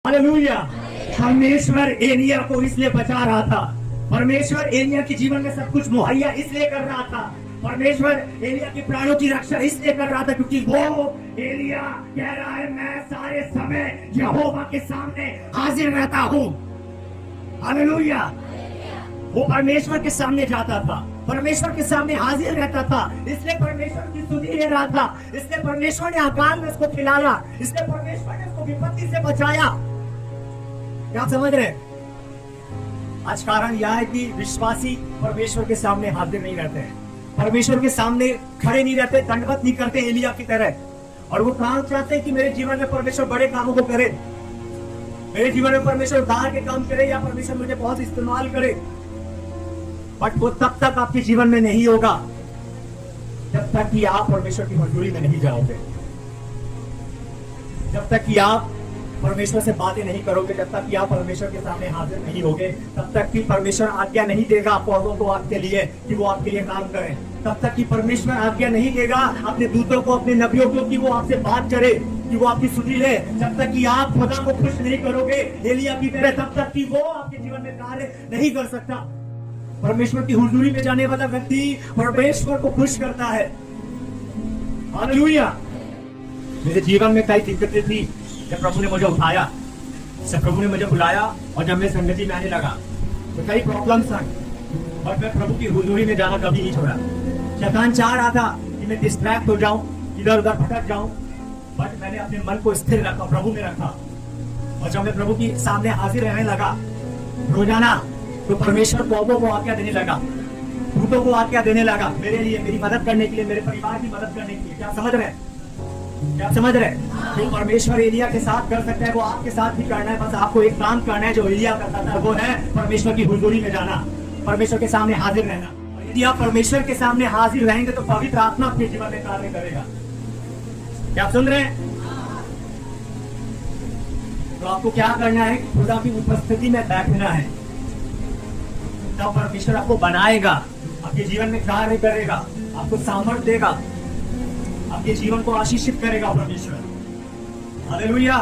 Hallelujah. परमेश्वर एलिया को इसलिए बचा रहा था। परमेश्वर एलिया के जीवन में सब कुछ मुहैया इसलिए कर रहा था। परमेश्वर एलिया के प्राणों की रक्षा इसलिए कर रहा था क्योंकि वो एलिया कह रहा है मैं सारे समय यहोवा के सामने हाजिर रहता हूँ। हालेलुया। वो परमेश्वर के सामने जाता था, परमेश्वर के सामने हाजिर रहता था, इसलिए परमेश्वर की स्तुति ले रहा था, इसलिए परमेश्वर ने अकाल में उसको खिलाया, इसलिए परमेश्वर ने उसको विपत्ति से बचाया। क्या समझ रहे? आज कारण यह है कि विश्वासी परमेश्वर के सामने हाजिर नहीं रहते हैं, परमेश्वर के सामने खड़े नहीं रहते, दंडवत नहीं करते एलिया की तरह। और वो काम चाहते हैं कि मेरे जीवन में परमेश्वर बड़े कामों को करे, मेरे जीवन में परमेश्वर उद्धार के काम करे या परमेश्वर मुझे बहुत इस्तेमाल करे। बट वो तब तक आपके जीवन में नहीं होगा जब तक कि आप परमेश्वर की मंजूरी में नहीं जाओगे, जब तक कि आप परमेश्वर से बातें नहीं करोगे, जब तक कि आप परमेश्वर के सामने हाजिर नहीं होगे, तब तक कि परमेश्वर आज्ञा नहीं देगा पौधों को आपके लिए कि वो आपके लिए काम करें, तब तक कि परमेश्वर आज्ञा नहीं देगा अपने दूतों को, अपने नबियों को कि वो आपसे बात करे, कि वो आपकी सुधी ले। जब तक कि आप खुदा को खुश नहीं करोगे एलिया की तरह, तब तक कि वो आपके जीवन में कार्य नहीं कर सकता। परमेश्वर की हुजूरी में जाने वाला व्यक्ति परमेश्वर को खुश करता है। हालेलुया। मेरे जीवन में कई दिक्कतें थी, जब प्रभु ने मुझे उठाया, जब प्रभु ने मुझे बुलाया और जब मैं संगति में आने लगा तो कई प्रॉब्लम्स आई, और मैं प्रभु की हुजूरी में जाना कभी नहीं छोड़ा। शैतान चाह रहा था कि मैं डिस्ट्रैक्ट हो जाऊं, इधर उधर भटक जाऊं, बट मैंने अपने मन को स्थिर रखा, प्रभु में रखा। और जब मैं प्रभु के सामने हाजिर रहने लगा रोजाना, तो परमेश्वर पौधों को आज्ञा देने लगा, दूतों को आज्ञा देने लगा मेरे लिए, मेरी मदद करने के लिए, मेरे परिवार की मदद करने के लिए। क्या समझ रहे हैं? क्या समझ रहे? जो परमेश्वर एलिया के साथ कर सकता है वो आपके साथ भी करना है। बस आपको एक काम करना है जो एलिया करता था, वो है परमेश्वर की हुजूरी में जाना, परमेश्वर के सामने हाजिर रहना। यदि आप परमेश्वर के सामने हाजिर रहेंगे तो पवित्र आत्मा अपने जीवन में कार्य करेगा। क्या सुन रहे हैं? तो आपको क्या करना है? खुदा की उपस्थिति में बैठना है, तब परमेश्वर आपको बनाएगा, आपके जीवन में कार्य करेगा, आपको सामर्थ्य देगा, आपके जीवन को आशीषित करेगा परमेश्वर। हालेलुया।